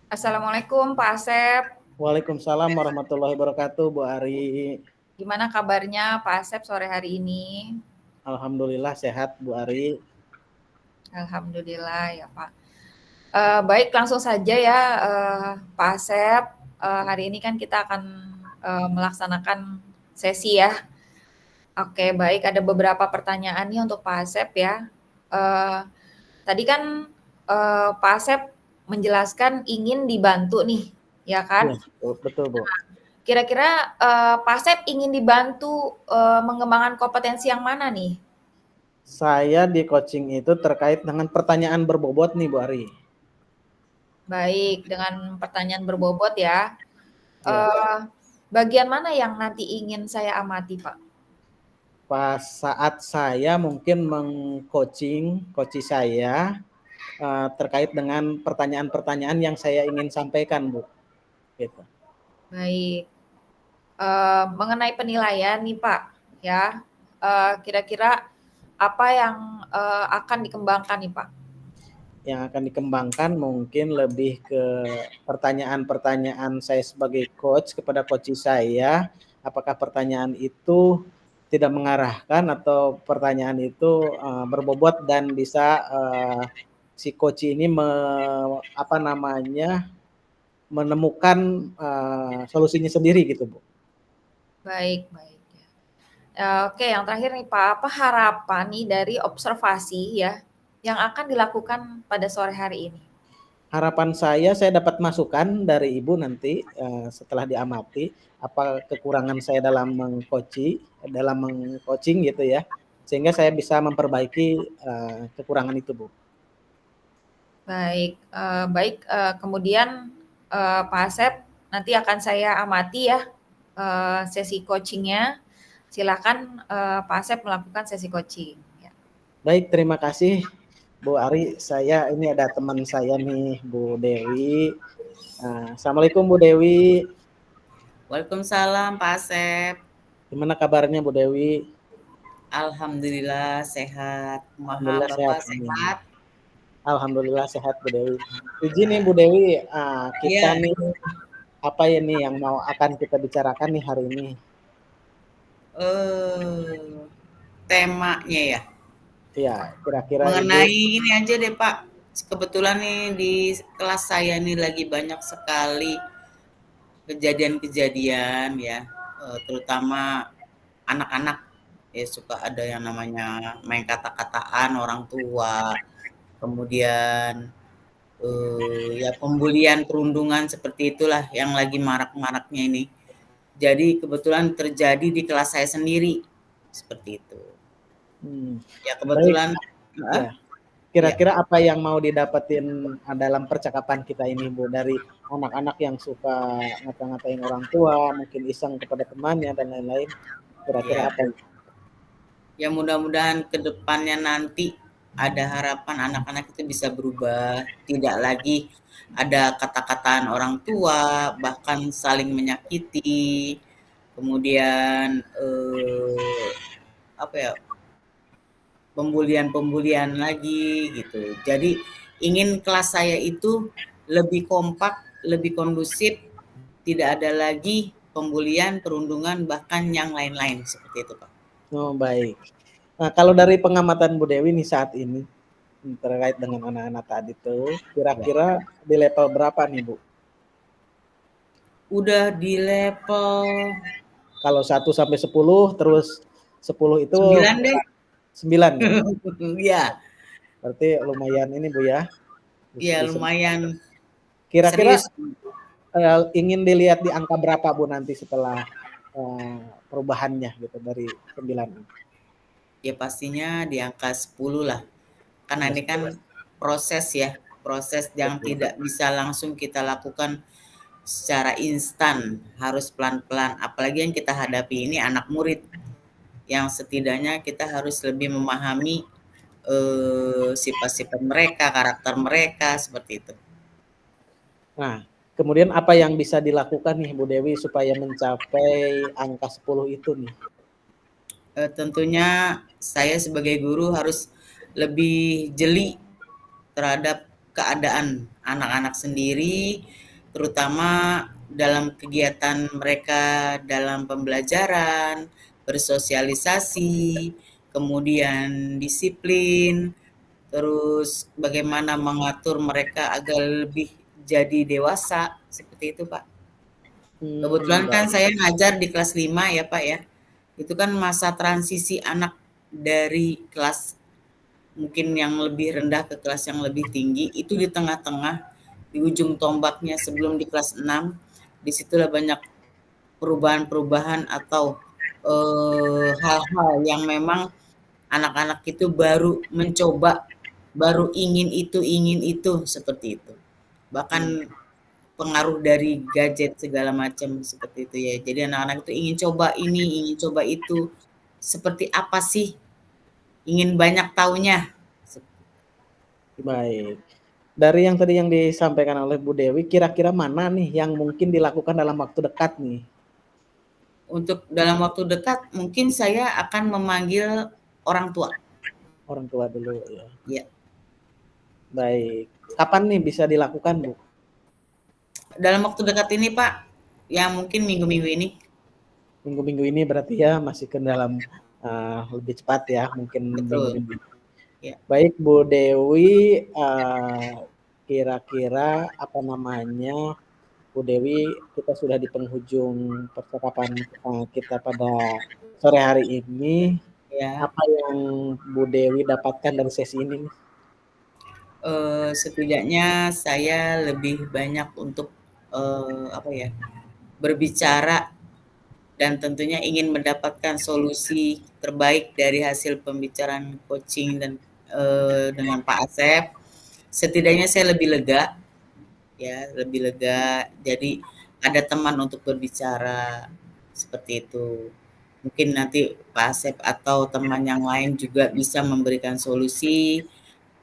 Assalamualaikum Pak Asep. Waalaikumsalam warahmatullahi wabarakatuh, Bu Ari. Gimana kabarnya Pak Asep sore hari ini? Alhamdulillah sehat, Bu Ari. Alhamdulillah ya Pak. Baik, langsung saja ya Pak Asep. Hari ini kan kita akan melaksanakan sesi ya. Oke, baik. Ada beberapa pertanyaan nih untuk Pak Asep ya. Eh, Tadi kan Pak Asep menjelaskan ingin dibantu nih, ya kan? Iya, betul, Bu. Kira-kira Pak Asep ingin dibantu mengembangkan kompetensi yang mana nih? Saya di coaching itu terkait dengan pertanyaan berbobot nih, Bu Ari. Baik, dengan pertanyaan berbobot ya. Ya, Eh, Bagian mana yang nanti ingin saya amati, Pak? pas saat saya mungkin coaching saya terkait dengan pertanyaan-pertanyaan yang saya ingin sampaikan, Bu. Gitu. Baik, mengenai penilaian nih, Pak, ya. Kira-kira apa yang akan dikembangkan nih, Pak? Yang akan dikembangkan mungkin lebih ke pertanyaan-pertanyaan saya sebagai coach kepada coach saya, apakah pertanyaan itu tidak mengarahkan atau pertanyaan itu berbobot dan bisa si coach ini menemukan solusinya sendiri gitu, Bu. Baik, baik. Ya. Oke, yang terakhir nih, Pak, apa harapan nih dari observasi ya yang akan dilakukan pada sore hari ini? Harapan saya dapat masukan dari Ibu nanti setelah diamati apa kekurangan saya dalam mengcoaching gitu ya, sehingga saya bisa memperbaiki kekurangan itu, Bu. Baik, baik, kemudian, Pak Asep nanti akan saya amati ya, sesi coaching-nya. Silakan, Pak Asep melakukan sesi coaching, ya. Baik, terima kasih Bu Ari. Saya ini ada teman saya nih, Bu Dewi. Assalamualaikum Bu Dewi. Waalaikumsalam Pak Asep. Gimana kabarnya Bu Dewi? Alhamdulillah sehat. Kumaha Alhamdulillah sehat. Bapak sehat? Alhamdulillah sehat Bu Dewi. Izin nih Bu Dewi, kita Iya. nih apa ini yang akan kita bicarakan nih hari ini? Temanya ya. Ya, kira-kira Ibu. Mengenai ini aja deh Pak. Kebetulan nih di kelas saya nih lagi banyak sekali kejadian-kejadian ya, terutama anak-anak ya suka ada yang namanya main kata-kataan orang tua, kemudian ya pembulian perundungan seperti itulah yang lagi marak-maraknya ini. Jadi kebetulan terjadi di kelas saya sendiri seperti itu. Ya Baik, kebetulan, ya. ya, Kira-kira apa yang mau didapetin dalam percakapan kita ini, Bu, dari anak-anak yang suka ngata-ngatain orang tua, mungkin iseng kepada temannya dan lain-lain. Kira-kira ya, apa? ya mudah-mudahan ke depannya nanti ada harapan anak-anak itu bisa berubah, tidak lagi ada kata-kataan orang tua, bahkan saling menyakiti, kemudian apa ya, pembulian-pembulian lagi gitu. Jadi ingin kelas saya itu lebih kompak, lebih kondusif, tidak ada lagi pembulian, perundungan, bahkan yang lain-lain seperti itu, Pak. Oh, baik. Nah, kalau dari pengamatan Bu Dewi nih saat ini terkait dengan anak-anak tadi tuh, Ya. kira-kira di level berapa nih, Bu? Udah di level Kalau 1 sampai 10, terus 10 itu 9 deh. 9 ya. Ya, Berarti lumayan ini Bu ya. ya lumayan Kira-kira serius. ingin dilihat di angka berapa Bu nanti setelah perubahannya gitu dari 9? Ya pastinya di angka 10 lah. Karena Angka ini kan 10. proses ya, proses yang Betul. tidak bisa langsung kita lakukan secara instan, harus pelan-pelan. Apalagi yang kita hadapi ini anak murid, yang setidaknya kita harus lebih memahami sifat-sifat mereka, karakter mereka, seperti itu. Nah, kemudian apa yang bisa dilakukan nih Bu Dewi supaya mencapai angka 10 itu nih? Tentunya saya sebagai guru harus lebih jeli terhadap keadaan anak-anak sendiri, terutama dalam kegiatan mereka dalam pembelajaran, bersosialisasi, kemudian disiplin, terus bagaimana mengatur mereka agar lebih jadi dewasa, seperti itu, Pak. Kebetulan kan Baik. saya ngajar di kelas 5 ya, Pak, ya. Itu kan masa transisi anak dari kelas mungkin yang lebih rendah ke kelas yang lebih tinggi, itu di tengah-tengah, di ujung tombaknya sebelum di kelas 6, disitulah banyak perubahan-perubahan atau hal-hal yang memang anak-anak itu baru mencoba, baru ingin itu, seperti itu. Bahkan pengaruh dari gadget segala macam seperti itu ya. Jadi anak-anak itu ingin coba ini, ingin coba itu. Seperti apa sih? Ingin banyak taunya. Baik. Dari yang tadi yang disampaikan oleh Bu Dewi, kira-kira mana nih yang mungkin dilakukan dalam waktu dekat nih? Untuk dalam waktu dekat mungkin saya akan memanggil orang tua. Orang tua dulu ya. Ya. Baik. Kapan nih bisa dilakukan, Bu? Dalam waktu dekat ini, Pak, ya mungkin minggu-minggu ini. Minggu-minggu ini berarti ya masih ke dalam lebih cepat ya, mungkin Betul. minggu-minggu. Ya. Baik Bu Dewi, kira-kira apa namanya, Bu Dewi, kita sudah di penghujung percakapan kita pada sore hari ini. Ya. Apa yang Bu Dewi dapatkan dari sesi ini nih? Setidaknya saya lebih banyak untuk apa ya, berbicara dan tentunya ingin mendapatkan solusi terbaik dari hasil pembicaraan coaching dan dengan Pak Asep. Setidaknya saya lebih lega, ya lebih lega. Jadi ada teman untuk berbicara seperti itu. Mungkin nanti Pak Asep atau teman yang lain juga bisa memberikan solusi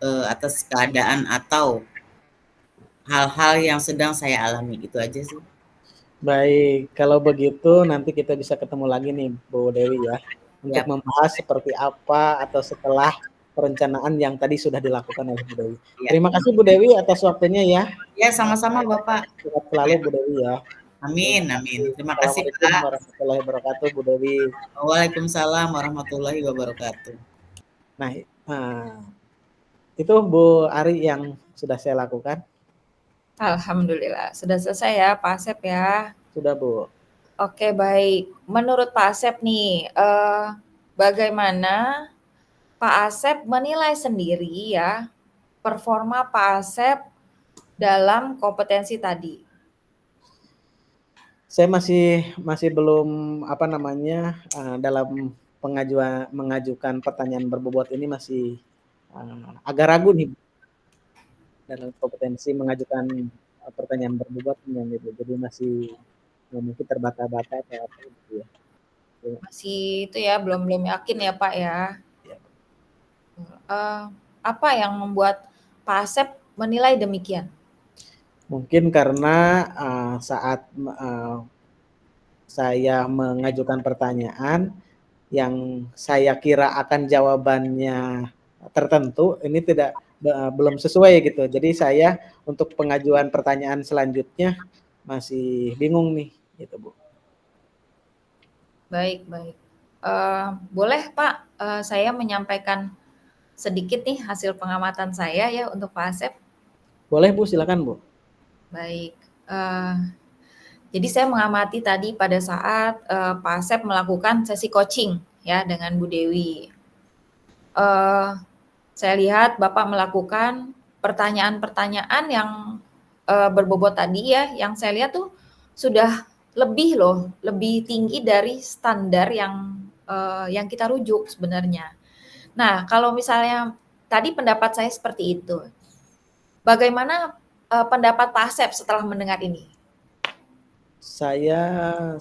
atas keadaan atau hal-hal yang sedang saya alami, gitu aja sih. Baik, kalau begitu nanti kita bisa ketemu lagi nih Bu Dewi ya, untuk Yap. membahas seperti apa atau setelah perencanaan yang tadi sudah dilakukan oleh Bu Dewi. Ya. Terima kasih Bu Dewi atas waktunya ya. Ya, sama-sama Bapak. Sehat selalu Ya. Bu Dewi ya. Amin, amin. Terima kasih Assalamualaikum Pak. warahmatullahi wabarakatuh Bu Dewi. Waalaikumsalam warahmatullahi wabarakatuh. Nah, itu Bu Ari yang sudah saya lakukan. Alhamdulillah, sudah selesai ya Pak Asep ya. Sudah Bu. Oke baik, menurut Pak Asep nih, bagaimana Pak Asep menilai sendiri ya performa Pak Asep dalam kompetensi tadi? Saya masih belum apa namanya dalam mengajukan pertanyaan berbobot ini masih agak ragu nih dalam kompetensi mengajukan pertanyaan berbobot gitu. Jadi masih mungkin terbata-bata atau apa gitu ya. Masih itu ya belum yakin ya Pak ya. Ya. Apa yang membuat Pak Asep menilai demikian? Mungkin karena saat saya mengajukan pertanyaan yang saya kira akan jawabannya tertentu, ini belum sesuai gitu. Jadi saya untuk pengajuan pertanyaan selanjutnya masih bingung nih, gitu Bu. Baik. Boleh Pak, saya menyampaikan sedikit nih hasil pengamatan saya ya untuk Pak Asep. Boleh Bu, silakan Bu. Baik. Jadi saya mengamati tadi pada saat Pak Asep melakukan sesi coaching ya dengan Bu Dewi. Saya lihat Bapak melakukan pertanyaan-pertanyaan yang berbobot tadi ya, yang saya lihat tuh sudah lebih tinggi dari standar yang kita rujuk sebenarnya. Nah, kalau misalnya tadi pendapat saya seperti itu, bagaimana pendapat Pak Asep setelah mendengar ini? Saya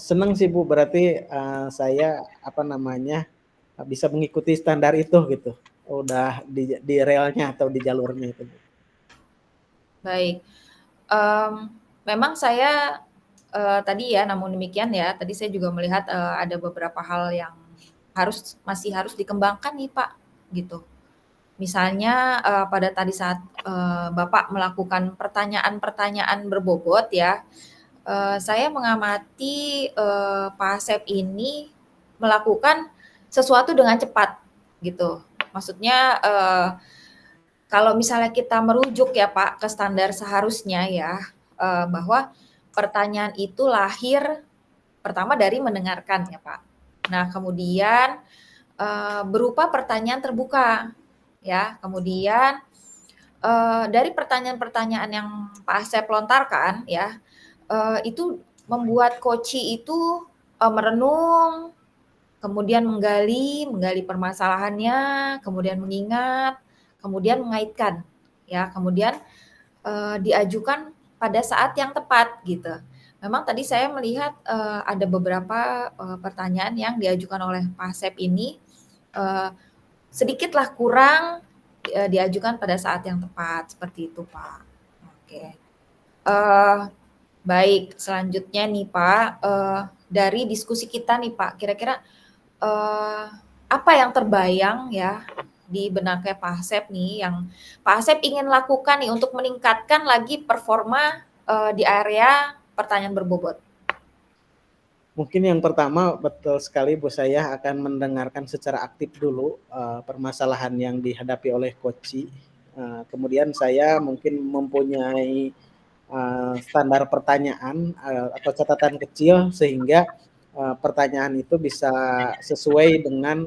senang sih Bu, berarti saya bisa mengikuti standar itu gitu. Udah di relnya atau di jalurnya itu. Baik. Memang saya tadi ya, namun demikian ya, tadi saya juga melihat ada beberapa hal yang masih harus dikembangkan nih Pak, gitu. Misalnya pada tadi saat Bapak melakukan pertanyaan-pertanyaan berbobot ya, saya mengamati Pak Asep ini melakukan sesuatu dengan cepat gitu. Maksudnya kalau misalnya kita merujuk ya Pak ke standar seharusnya ya, bahwa pertanyaan itu lahir pertama dari mendengarkan ya Pak. Nah kemudian berupa pertanyaan terbuka ya, kemudian dari pertanyaan-pertanyaan yang Pak Asep lontarkan ya, itu membuat koci itu merenung, kemudian menggali permasalahannya, kemudian mengingat, kemudian mengaitkan ya, kemudian diajukan pada saat yang tepat gitu. Memang tadi saya melihat ada beberapa pertanyaan yang diajukan oleh Pak Asep ini sedikitlah kurang diajukan pada saat yang tepat, seperti itu Pak. Oke. Baik, selanjutnya nih Pak, dari diskusi kita nih Pak, kira-kira apa yang terbayang ya di benaknya Pak Asep nih, yang Pak Asep ingin lakukan nih untuk meningkatkan lagi performa di area pertanyaan berbobot? Mungkin yang pertama betul sekali Bu, saya akan mendengarkan secara aktif dulu permasalahan yang dihadapi oleh koci. Kemudian saya mungkin mempunyai standar pertanyaan atau catatan kecil sehingga pertanyaan itu bisa sesuai dengan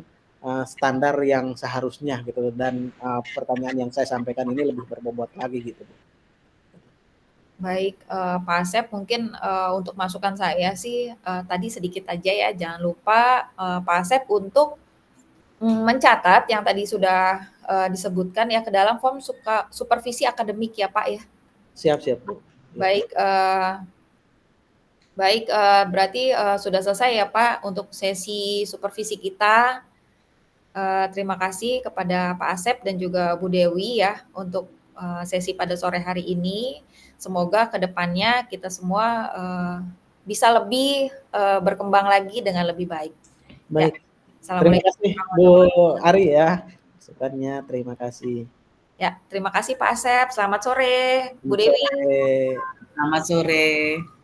standar yang seharusnya gitu, dan pertanyaan yang saya sampaikan ini lebih berbobot lagi gitu. Baik, Pak Asep, mungkin untuk masukan saya sih tadi sedikit aja ya, jangan lupa Pak Asep untuk mencatat yang tadi sudah disebutkan ya ke dalam form supervisi akademik ya Pak ya. Siap Bu. Baik, berarti sudah selesai ya Pak untuk sesi supervisi kita. Terima kasih kepada Pak Asep dan juga Bu Dewi ya untuk sesi pada sore hari ini. Semoga kedepannya kita semua bisa lebih berkembang lagi dengan lebih baik. Baik. Ya. Terima kasih Bu Ari ya. Sebenarnya terima kasih. Ya, terima kasih Pak Asep. Selamat sore, Bu Dewi. Selamat sore.